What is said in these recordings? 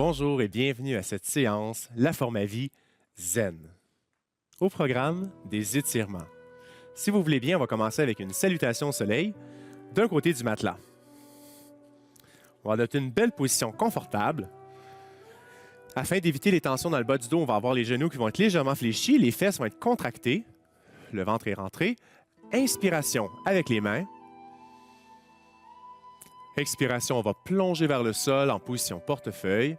Bonjour et bienvenue à cette séance La Forme Vie Zen. Au programme, des étirements. Si vous voulez bien, on va commencer avec une salutation au soleil d'un côté du matelas. On va adopter une belle position confortable. Afin d'éviter les tensions dans le bas du dos, on va avoir les genoux qui vont être légèrement fléchis, les fesses vont être contractées, le ventre est rentré. Inspiration avec les mains. Expiration, on va plonger vers le sol en position portefeuille.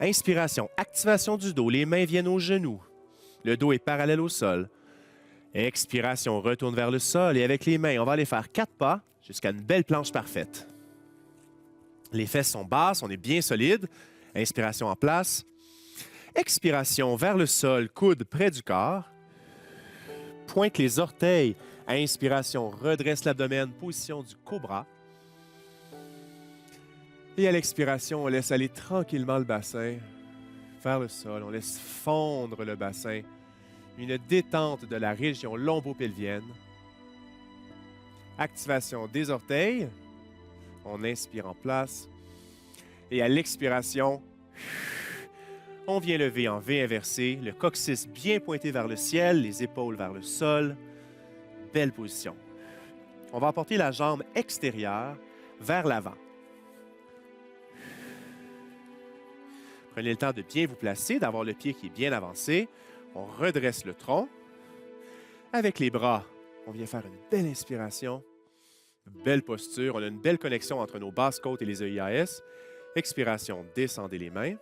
Inspiration, activation du dos, les mains viennent aux genoux. Le dos est parallèle au sol. Expiration, on retourne vers le sol et avec les mains, on va aller faire 4 pas jusqu'à une belle planche parfaite. Les fesses sont basses, on est bien solide. Inspiration en place. Expiration vers le sol, coude près du corps. Pointe les orteils. Inspiration, redresse l'abdomen, position du cobra. Et à l'expiration, on laisse aller tranquillement le bassin vers le sol. On laisse fondre le bassin. Une détente de la région lombo-pelvienne. Activation des orteils. On inspire en place. Et à l'expiration, on vient lever en V inversé, le coccyx bien pointé vers le ciel, les épaules vers le sol. Belle position. On va apporter la jambe extérieure vers l'avant. Prenez le temps de bien vous placer, d'avoir le pied qui est bien avancé. On redresse le tronc. Avec les bras, on vient faire une belle inspiration. Belle posture. On a une belle connexion entre nos basses côtes et les EIAS. Expiration, descendez les mains.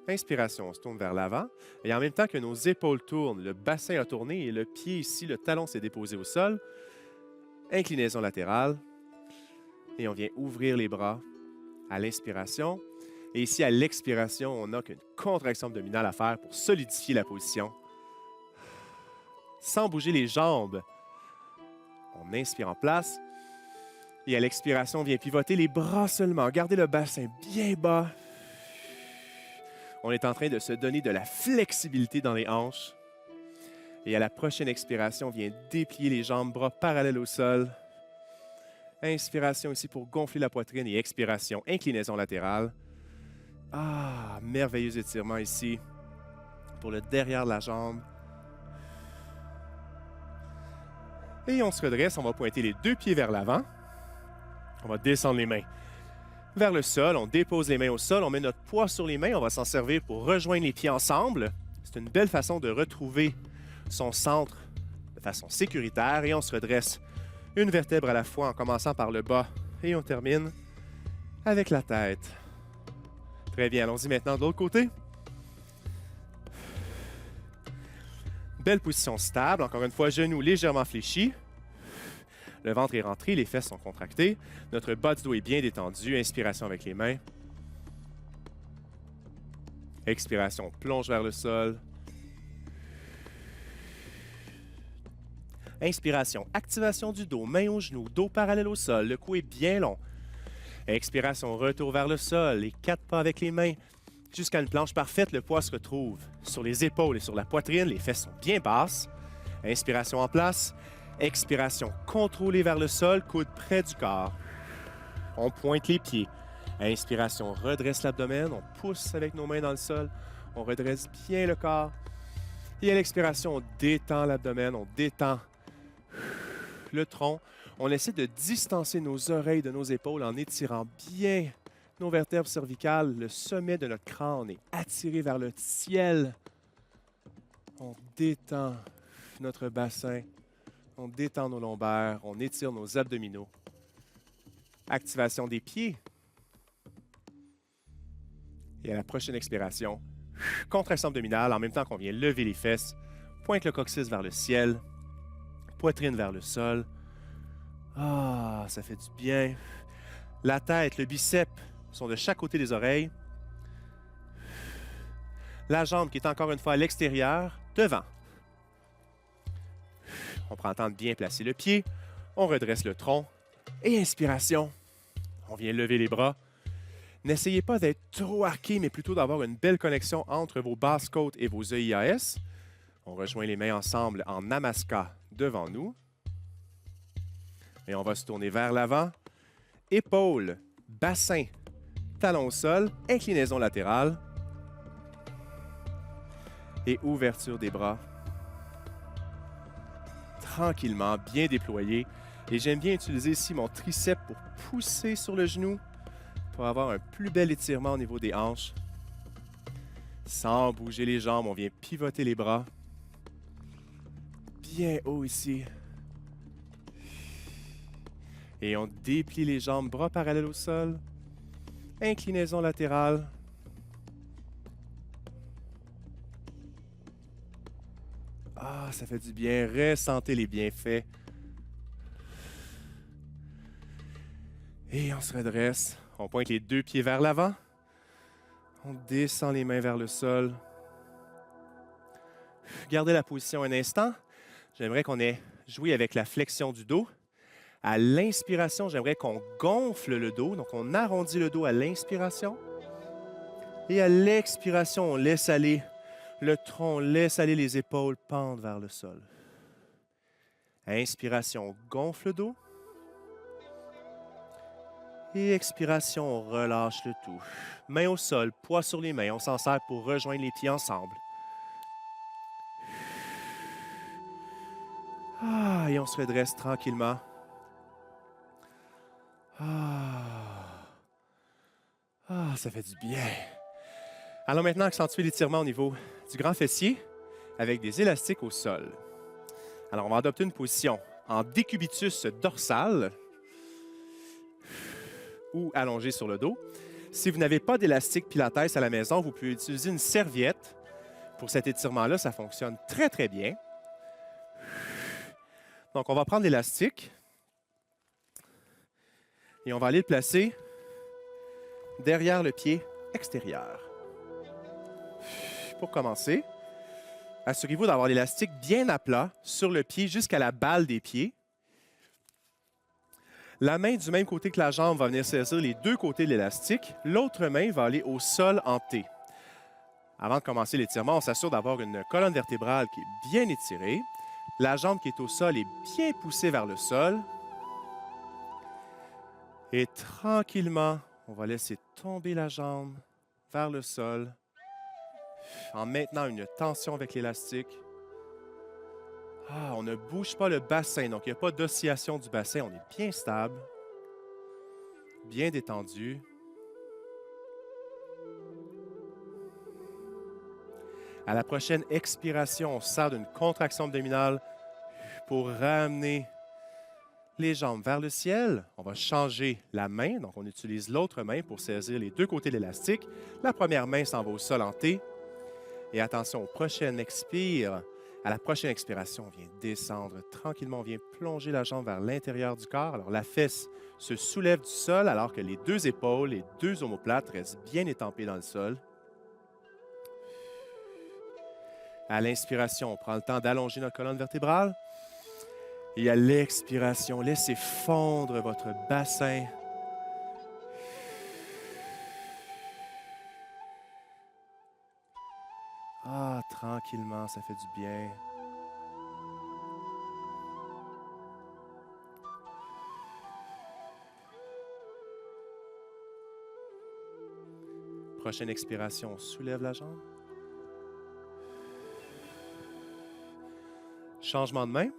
Inspiration, on se tourne vers l'avant. Et en même temps que nos épaules tournent, le bassin a tourné et le pied ici, le talon s'est déposé au sol. Inclinaison latérale. Et on vient ouvrir les bras à l'inspiration. Et ici, à l'expiration, on n'a qu'une contraction abdominale à faire pour solidifier la position. Sans bouger les jambes. On inspire en place. Et à l'expiration, on vient pivoter les bras seulement. Gardez le bassin bien bas. On est en train de se donner de la flexibilité dans les hanches. Et à la prochaine expiration, on vient déplier les jambes, bras parallèles au sol. Inspiration ici pour gonfler la poitrine et expiration, inclinaison latérale. Ah, merveilleux étirement ici pour le derrière de la jambe. Et on se redresse, on va pointer les 2 pieds vers l'avant. On va descendre les mains vers le sol, on dépose les mains au sol, on met notre poids sur les mains, on va s'en servir pour rejoindre les pieds ensemble. C'est une belle façon de retrouver son centre de façon sécuritaire et on se redresse une vertèbre à la fois en commençant par le bas et on termine avec la tête. Très bien, allons-y maintenant de l'autre côté. Belle position stable, encore une fois, genoux légèrement fléchis. Le ventre est rentré, les fesses sont contractées. Notre bas du dos est bien détendu. Inspiration avec les mains. Expiration, plonge vers le sol. Inspiration, activation du dos, main au genou, dos parallèle au sol. Le cou est bien long. Expiration, retour vers le sol. Les 4 pas avec les mains. Jusqu'à une planche parfaite, le poids se retrouve sur les épaules et sur la poitrine. Les fesses sont bien basses. Inspiration en place. Expiration, contrôlée vers le sol, coude près du corps. On pointe les pieds. Inspiration, on redresse l'abdomen, on pousse avec nos mains dans le sol. On redresse bien le corps. Et à l'expiration, on détend l'abdomen, on détend le tronc. On essaie de distancer nos oreilles de nos épaules en étirant bien nos vertèbres cervicales. Le sommet de notre crâne est attiré vers le ciel. On détend notre bassin. On détend nos lombaires, on étire nos abdominaux. Activation des pieds. Et à la prochaine expiration, contraction abdominale en même temps qu'on vient lever les fesses. Pointe le coccyx vers le ciel. Poitrine vers le sol. Ah, ça fait du bien. La tête, le biceps sont de chaque côté des oreilles. La jambe qui est encore une fois à l'extérieur, devant. On prend le temps de bien placer le pied. On redresse le tronc. Et inspiration. On vient lever les bras. N'essayez pas d'être trop arqué, mais plutôt d'avoir une belle connexion entre vos basses côtes et vos EIAS. On rejoint les mains ensemble en Namaskar devant nous. Et on va se tourner vers l'avant épaules, bassin, talon au sol, inclinaison latérale et ouverture des bras. Tranquillement, bien déployé. Et j'aime bien utiliser ici mon triceps pour pousser sur le genou pour avoir un plus bel étirement au niveau des hanches. Sans bouger les jambes, on vient pivoter les bras. Bien haut ici. Et on déplie les jambes, bras parallèles au sol. Inclinaison latérale. Ah, ça fait du bien. Ressentez les bienfaits. Et on se redresse. On pointe les deux pieds vers l'avant. On descend les mains vers le sol. Gardez la position un instant. J'aimerais qu'on ait joué avec la flexion du dos. À l'inspiration, j'aimerais qu'on gonfle le dos. Donc, on arrondit le dos à l'inspiration. Et à l'expiration, on laisse aller le tronc, on laisse aller les épaules pendre vers le sol. Inspiration, on gonfle le dos. Et expiration, on relâche le tout. Main au sol, poids sur les mains. On s'en sert pour rejoindre les pieds ensemble. Ah, et on se redresse tranquillement. Ça fait du bien. Allons maintenant accentuer l'étirement au niveau du grand fessier avec des élastiques au sol. Alors, on va adopter une position en décubitus dorsal ou allongé sur le dos. Si vous n'avez pas d'élastique pilates à la maison, vous pouvez utiliser une serviette. Pour cet étirement-là, ça fonctionne très, très bien. Donc, on va prendre l'élastique et on va aller le placer derrière le pied extérieur. Pour commencer, assurez-vous d'avoir l'élastique bien à plat sur le pied jusqu'à la balle des pieds. La main du même côté que la jambe va venir saisir les deux côtés de l'élastique. L'autre main va aller au sol en T. Avant de commencer l'étirement, on s'assure d'avoir une colonne vertébrale qui est bien étirée. La jambe qui est au sol est bien poussée vers le sol. Et tranquillement, on va laisser tomber la jambe vers le sol en maintenant une tension avec l'élastique. On ne bouge pas le bassin, donc il n'y a pas d'oscillation du bassin. On est bien stable, bien détendu. À la prochaine expiration, on sert d'une contraction abdominale pour ramener les jambes vers le ciel. On va changer la main, donc on utilise l'autre main pour saisir les deux côtés de l'élastique. La première main s'en va au sol en T. Et attention, aux prochaines expires. À la prochaine expiration, on vient descendre tranquillement, on vient plonger la jambe vers l'intérieur du corps. Alors la fesse se soulève du sol alors que les deux épaules, les deux omoplates restent bien étampées dans le sol. À l'inspiration, on prend le temps d'allonger notre colonne vertébrale. Et à l'expiration, laissez fondre votre bassin. Tranquillement, ça fait du bien. Prochaine expiration, on soulève la jambe. Changement de main.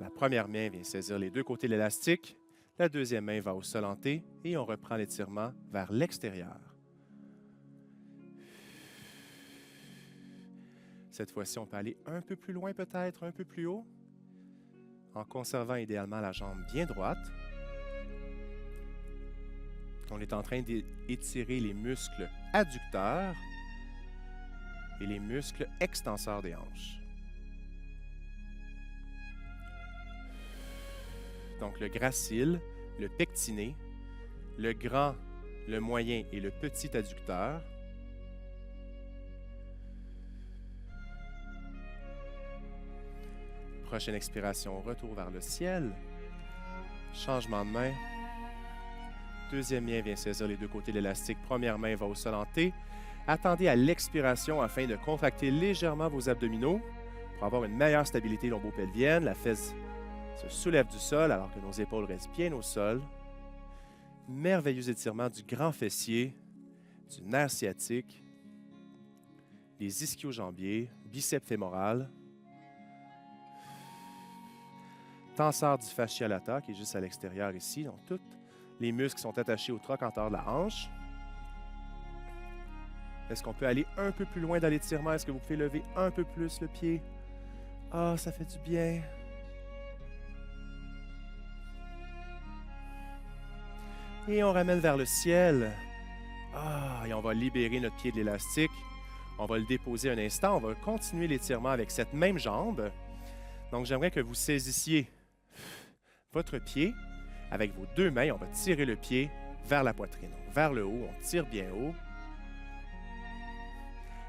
La première main vient saisir les deux côtés de l'élastique. La deuxième main va au sol en T et on reprend l'étirement vers l'extérieur. Cette fois-ci, on peut aller un peu plus loin peut-être, un peu plus haut, en conservant idéalement la jambe bien droite. On est en train d'étirer les muscles adducteurs et les muscles extenseurs des hanches. Donc le gracile, le pectiné, le grand, le moyen et le petit adducteur. Prochaine expiration, retour vers le ciel. Changement de main. Deuxième main vient saisir les deux côtés de l'élastique. Première main va au sol en T. Attendez à l'expiration afin de contracter légèrement vos abdominaux pour avoir une meilleure stabilité lombo-pelvienne. La fesse se soulève du sol alors que nos épaules restent bien au sol. Merveilleux étirement du grand fessier, du nerf sciatique, les ischio-jambiers, biceps fémoral, tenseur du fascia lata qui est juste à l'extérieur ici, donc tous les muscles sont attachés au trochanteur de la hanche. Est-ce qu'on peut aller un peu plus loin dans l'étirement? Est-ce que vous pouvez lever un peu plus le pied? Ah, ça fait du bien. Et on ramène vers le ciel. Ah, et on va libérer notre pied de l'élastique. On va le déposer un instant. On va continuer l'étirement avec cette même jambe. Donc, j'aimerais que vous saisissiez votre pied avec vos deux mains. On va tirer le pied vers la poitrine. Donc, vers le haut, on tire bien haut.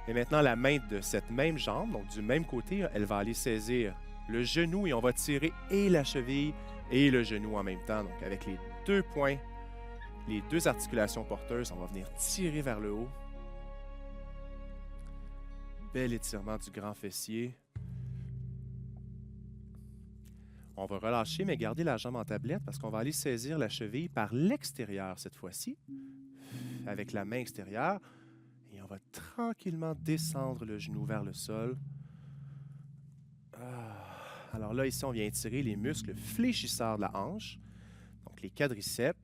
Et maintenant, la main de cette même jambe, donc du même côté, elle va aller saisir le genou et on va tirer et la cheville et le genou en même temps. Donc, avec les deux points, les deux articulations porteuses, on va venir tirer vers le haut. Bel étirement du grand fessier. On va relâcher, mais garder la jambe en tablette parce qu'on va aller saisir la cheville par l'extérieur cette fois-ci, avec la main extérieure. Et on va tranquillement descendre le genou vers le sol. Alors là, ici, on vient étirer les muscles fléchisseurs de la hanche, donc les quadriceps,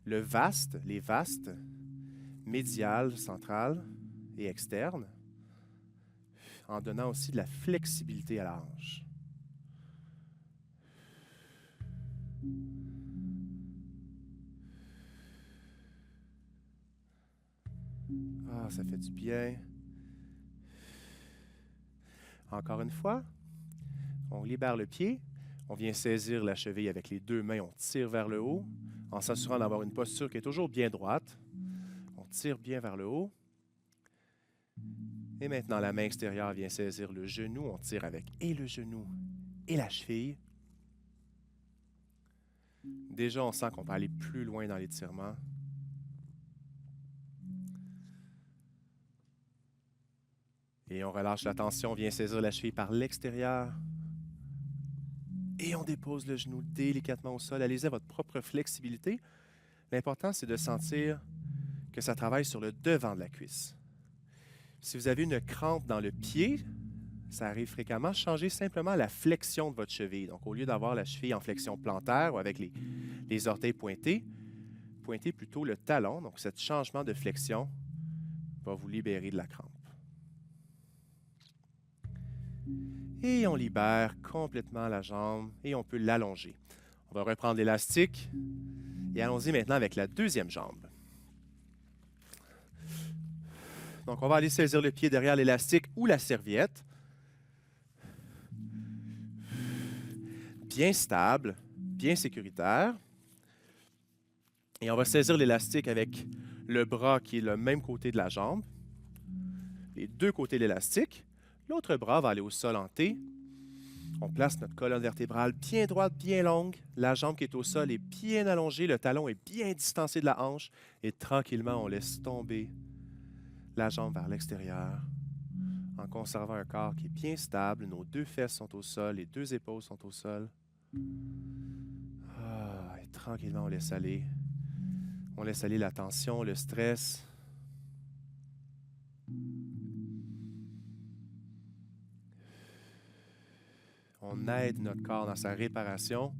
le vaste, les vastes, médial, central et externe, en donnant aussi de la flexibilité à la hanche. Ah, ça fait du bien. Encore une fois, on libère le pied, on vient saisir la cheville avec les deux mains, on tire vers le haut, en s'assurant d'avoir une posture qui est toujours bien droite. On tire bien vers le haut. Et maintenant, la main extérieure vient saisir le genou, on tire avec et le genou et la cheville. Déjà, on sent qu'on peut aller plus loin dans l'étirement. Et on relâche la tension, on vient saisir la cheville par l'extérieur. Et on dépose le genou délicatement au sol. Allez-y à votre propre flexibilité. L'important, c'est de sentir que ça travaille sur le devant de la cuisse. Si vous avez une crampe dans le pied, ça arrive fréquemment, changez simplement la flexion de votre cheville. Donc, au lieu d'avoir la cheville en flexion plantaire ou avec les orteils pointés, pointez plutôt le talon. Donc, ce changement de flexion va vous libérer de la crampe. Et on libère complètement la jambe et on peut l'allonger. On va reprendre l'élastique et allons-y maintenant avec la deuxième jambe. Donc, on va aller saisir le pied derrière l'élastique ou la serviette. Bien stable, bien sécuritaire. Et on va saisir l'élastique avec le bras qui est le même côté de la jambe. Les deux côtés de l'élastique. L'autre bras va aller au sol en T. On place notre colonne vertébrale bien droite, bien longue. La jambe qui est au sol est bien allongée. Le talon est bien distancé de la hanche. Et tranquillement, on laisse tomber la jambe vers l'extérieur en conservant un corps qui est bien stable. Nos deux fesses sont au sol, les deux épaules sont au sol. Et tranquillement, on laisse aller. On laisse aller la tension, le stress. On aide notre corps dans sa réparation.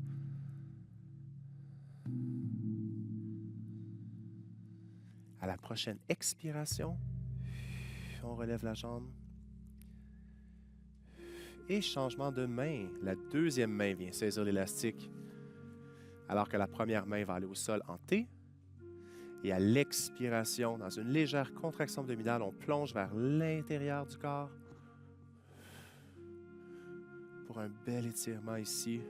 À la prochaine expiration, on relève la jambe. Et changement de main. La deuxième main vient saisir l'élastique, alors que la première main va aller au sol en T. Et à l'expiration, dans une légère contraction abdominale, on plonge vers l'intérieur du corps pour un bel étirement ici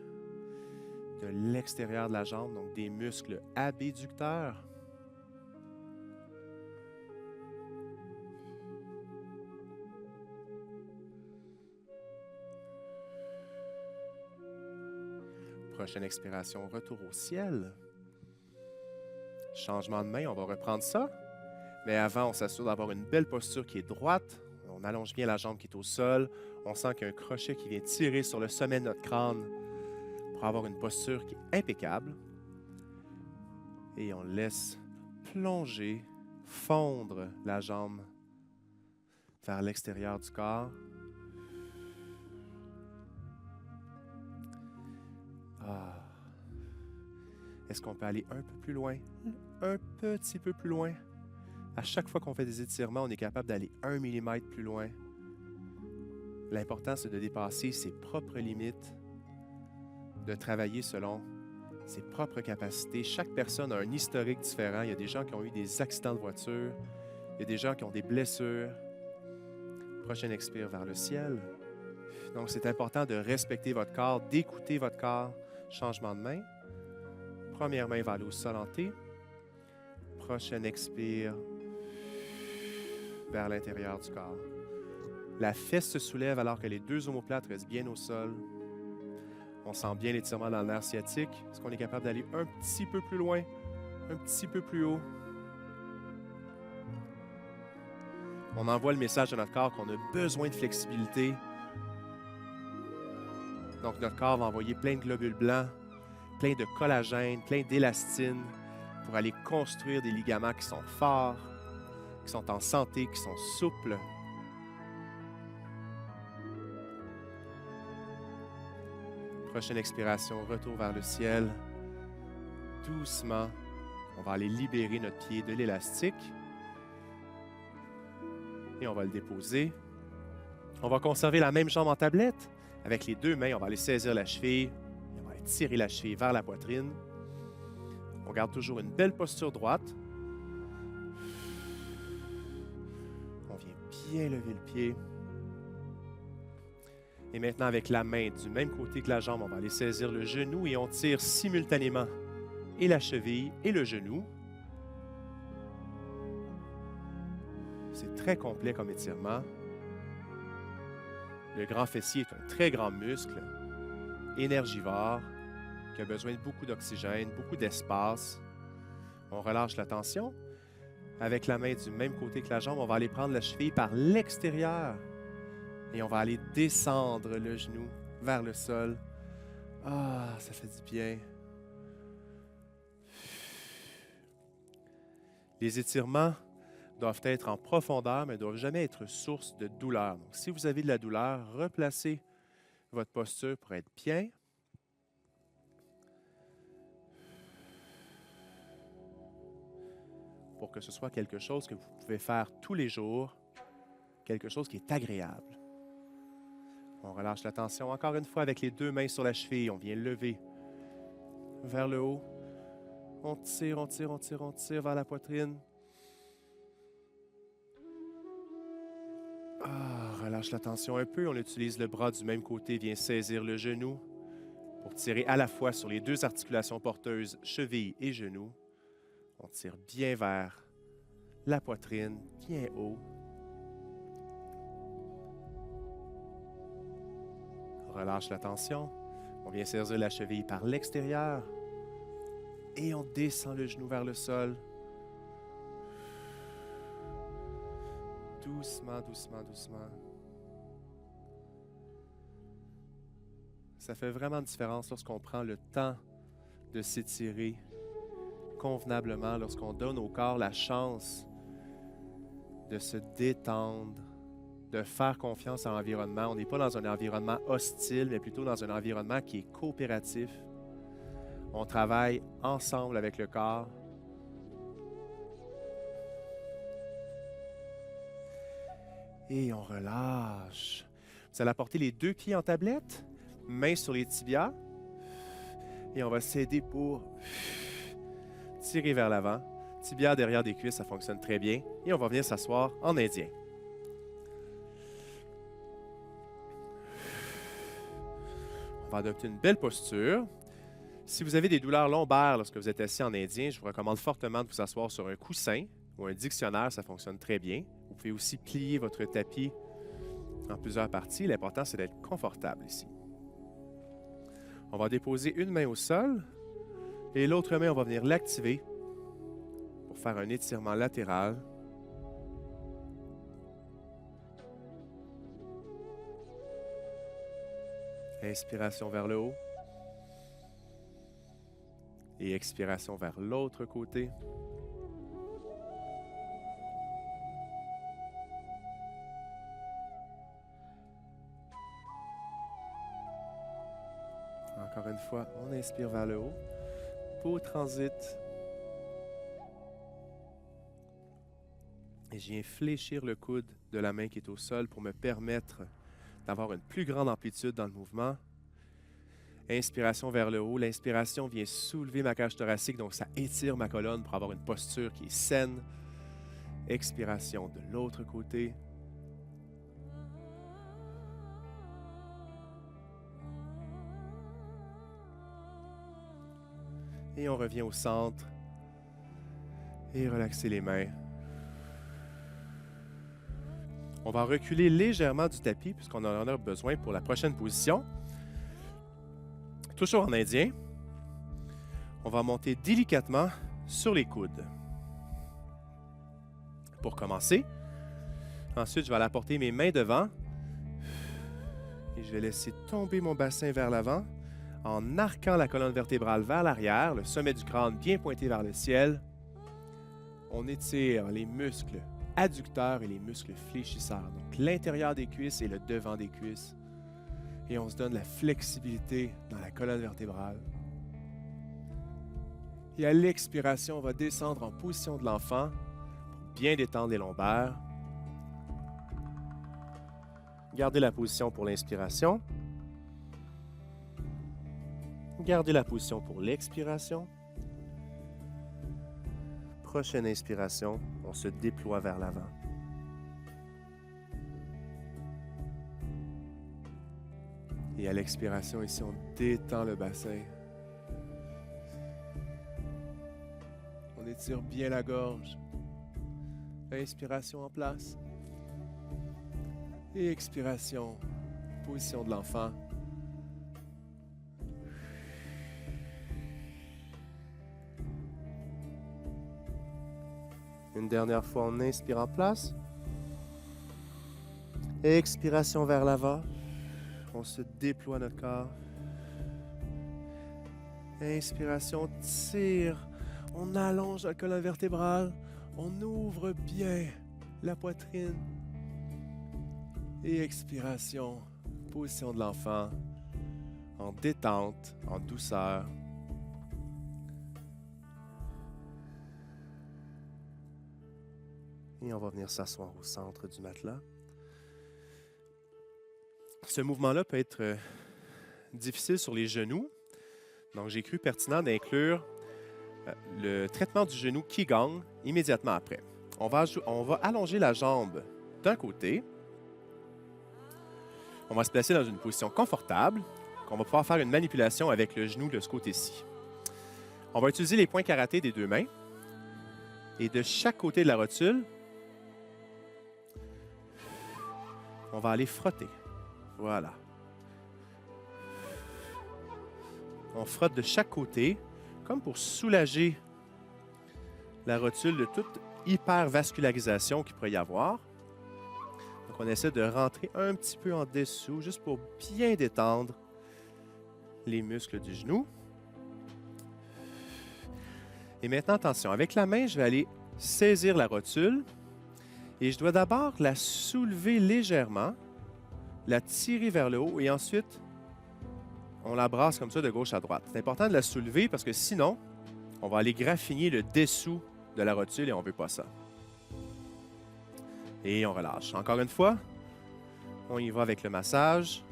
de l'extérieur de la jambe, donc des muscles abducteurs. Prochaine expiration, retour au ciel. Changement de main, on va reprendre ça. Mais avant, on s'assure d'avoir une belle posture qui est droite. On allonge bien la jambe qui est au sol. On sent qu'il y a un crochet qui vient tirer sur le sommet de notre crâne pour avoir une posture qui est impeccable. Et on laisse plonger, fondre la jambe vers l'extérieur du corps. Ah. Est-ce qu'on peut aller un peu plus loin? Un petit peu plus loin. À chaque fois qu'on fait des étirements, on est capable d'aller 1 millimètre plus loin. L'important, c'est de dépasser ses propres limites, de travailler selon ses propres capacités. Chaque personne a un historique différent. Il y a des gens qui ont eu des accidents de voiture. Il y a des gens qui ont des blessures. Prochaine expire vers le ciel. Donc, c'est important de respecter votre corps, d'écouter votre corps. Changement de main. Première main va aller au sol en T. Prochaine expire vers l'intérieur du corps. La fesse se soulève alors que les deux omoplates restent bien au sol. On sent bien l'étirement dans le nerf sciatique. Est-ce qu'on est capable d'aller un petit peu plus loin, un petit peu plus haut? On envoie le message à notre corps qu'on a besoin de flexibilité. Donc, notre corps va envoyer plein de globules blancs, plein de collagène, plein d'élastine pour aller construire des ligaments qui sont forts, qui sont en santé, qui sont souples. Prochaine expiration, retour vers le ciel. Doucement, on va aller libérer notre pied de l'élastique. Et on va le déposer. On va conserver la même jambe en tablette. Avec les deux mains, on va aller saisir la cheville. Et on va aller tirer la cheville vers la poitrine. On garde toujours une belle posture droite. On vient bien lever le pied. Et maintenant, avec la main du même côté que la jambe, on va aller saisir le genou et on tire simultanément et la cheville et le genou. C'est très complet comme étirement. Le grand fessier est un très grand muscle, énergivore, qui a besoin de beaucoup d'oxygène, beaucoup d'espace. On relâche la tension. Avec la main du même côté que la jambe, on va aller prendre la cheville par l'extérieur. Et on va aller descendre le genou vers le sol. Ah, ça fait du bien. Les étirements doivent être en profondeur, mais ne doivent jamais être source de douleur. Donc, si vous avez de la douleur, replacez votre posture pour être bien. Pour que ce soit quelque chose que vous pouvez faire tous les jours, quelque chose qui est agréable. On relâche la tension encore une fois avec les deux mains sur la cheville. On vient lever vers le haut. On tire, on tire, on tire, on tire vers la poitrine. Relâche la tension un peu. On utilise le bras du même côté, vient saisir le genou pour tirer à la fois sur les deux articulations porteuses, cheville et genou. On tire bien vers la poitrine, bien haut. Relâche la tension. On vient saisir la cheville par l'extérieur. Et on descend le genou vers le sol. Doucement, doucement, doucement. Ça fait vraiment une différence lorsqu'on prend le temps de s'étirer convenablement, lorsqu'on donne au corps la chance de se détendre, de faire confiance à l'environnement. On n'est pas dans un environnement hostile, mais plutôt dans un environnement qui est coopératif. On travaille ensemble avec le corps. Et on relâche. Vous allez apporter les deux pieds en tablette, mains sur les tibias. Et on va s'aider pour tirer vers l'avant. Tibia derrière des cuisses, ça fonctionne très bien. Et on va venir s'asseoir en indien. On va adopter une belle posture. Si vous avez des douleurs lombaires lorsque vous êtes assis en indien, je vous recommande fortement de vous asseoir sur un coussin ou un dictionnaire, ça fonctionne très bien. Vous pouvez aussi plier votre tapis en plusieurs parties. L'important, c'est d'être confortable ici. On va déposer une main au sol et l'autre main, on va venir l'activer pour faire un étirement latéral. Inspiration vers le haut. Et expiration vers l'autre côté. Encore une fois, on inspire vers le haut. Beau transit. Et je viens fléchir le coude de la main qui est au sol pour me permettre d'avoir une plus grande amplitude dans le mouvement. Inspiration vers le haut. L'inspiration vient soulever ma cage thoracique, donc ça étire ma colonne pour avoir une posture qui est saine. Expiration de l'autre côté. Et on revient au centre. Et relaxer les mains. On va reculer légèrement du tapis puisqu'on en a besoin pour la prochaine position. Toujours en indien. On va monter délicatement sur les coudes. Pour commencer. Ensuite, je vais aller apporter mes mains devant. Et je vais laisser tomber mon bassin vers l'avant en arquant la colonne vertébrale vers l'arrière, le sommet du crâne bien pointé vers le ciel. On étire les muscles adducteurs et les muscles fléchisseurs. Donc l'intérieur des cuisses et le devant des cuisses. Et on se donne la flexibilité dans la colonne vertébrale. Et à l'expiration, on va descendre en position de l'enfant pour bien détendre les lombaires. Gardez la position pour l'inspiration. Gardez la position pour l'expiration. Prochaine inspiration, on se déploie vers l'avant. Et à l'expiration, ici, on détend le bassin. On étire bien la gorge. Inspiration en place. Et expiration, position de l'enfant. Une dernière fois, on inspire en place. Expiration vers l'avant. On se déploie notre corps. Inspiration, tire. On allonge la colonne vertébrale. On ouvre bien la poitrine. Et expiration, position de l'enfant. En détente, en douceur. Et on va venir s'asseoir au centre du matelas. Ce mouvement-là peut être difficile sur les genoux. Donc, j'ai cru pertinent d'inclure le traitement du genou Qigong immédiatement après. On va allonger la jambe d'un côté. On va se placer dans une position confortable. On va pouvoir faire une manipulation avec le genou de ce côté-ci. On va utiliser les poings karaté des deux mains. Et de chaque côté de la rotule, on va aller frotter. Voilà. On frotte de chaque côté, comme pour soulager la rotule de toute hypervascularisation qu'il pourrait y avoir. Donc, on essaie de rentrer un petit peu en dessous, juste pour bien détendre les muscles du genou. Et maintenant, attention, avec la main, je vais aller saisir la rotule et je dois d'abord la soulever légèrement, la tirer vers le haut et ensuite, on la brasse comme ça de gauche à droite. C'est important de la soulever parce que sinon, on va aller graffiner le dessous de la rotule et on ne veut pas ça. Et on relâche. Encore une fois, on y va avec le massage.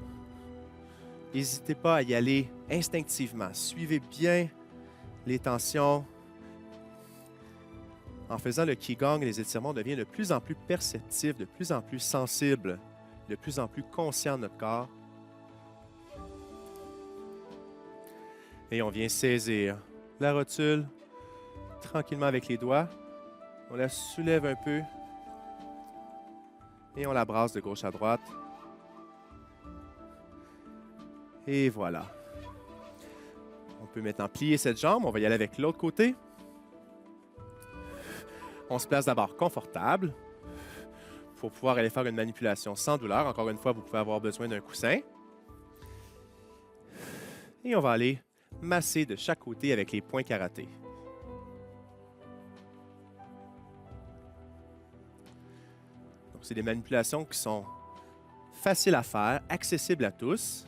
N'hésitez pas à y aller instinctivement. Suivez bien les tensions. En faisant le Qigong, les étirements deviennent de plus en plus perceptifs, de plus en plus sensibles, de plus en plus conscients de notre corps. Et on vient saisir la rotule tranquillement avec les doigts. On la soulève un peu et on la brasse de gauche à droite. Et voilà. On peut maintenant plier cette jambe. On va y aller avec l'autre côté. On se place d'abord confortable pour pouvoir aller faire une manipulation sans douleur. Encore une fois, vous pouvez avoir besoin d'un coussin. Et on va aller masser de chaque côté avec les poings karaté. Donc, c'est des manipulations qui sont faciles à faire, accessibles à tous.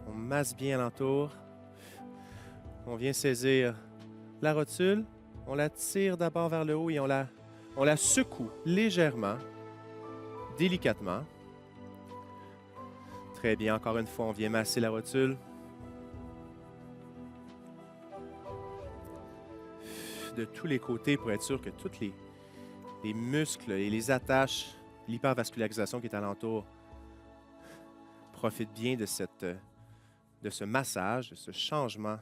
On masse bien alentour. On vient saisir la rotule. On la tire d'abord vers le haut et on la secoue légèrement, délicatement. Très bien. Encore une fois, on vient masser la rotule. De tous les côtés pour être sûr que tous les muscles et les attaches, l'hypervascularisation qui est alentour, profitent bien de ce massage, de ce changement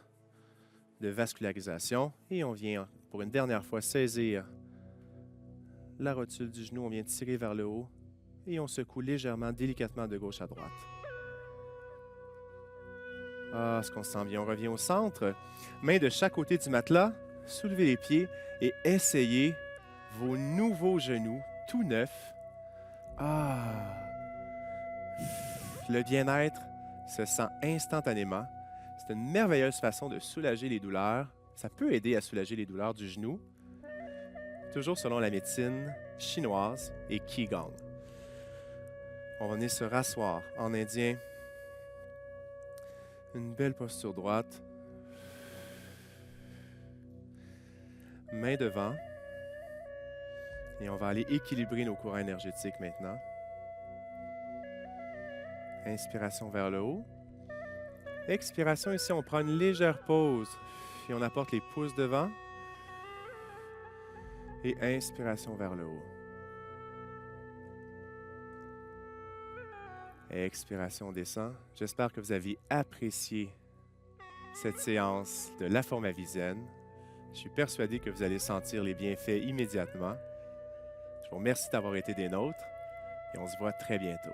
de vascularisation. Et on vient, pour une dernière fois, saisir la rotule du genou. On vient tirer vers le haut et on secoue légèrement, délicatement de gauche à droite. Ah, ce qu'on sent bien. On revient au centre. Main de chaque côté du matelas. Soulevez les pieds et essayez vos nouveaux genoux tout neufs. Ah! Le bien-être se sent instantanément. C'est une merveilleuse façon de soulager les douleurs. Ça peut aider à soulager les douleurs du genou, toujours selon la médecine chinoise et Qigong. On va venir se rasseoir en indien. Une belle posture droite. Main devant. Et on va aller équilibrer nos courants énergétiques maintenant. Inspiration vers le haut. Expiration, ici, on prend une légère pause. Et on apporte les pouces devant. Et inspiration vers le haut. Expiration, on descend. J'espère que vous avez apprécié cette séance de la forme avisaine. Je suis persuadé que vous allez sentir les bienfaits immédiatement. Je vous remercie d'avoir été des nôtres et on se voit très bientôt.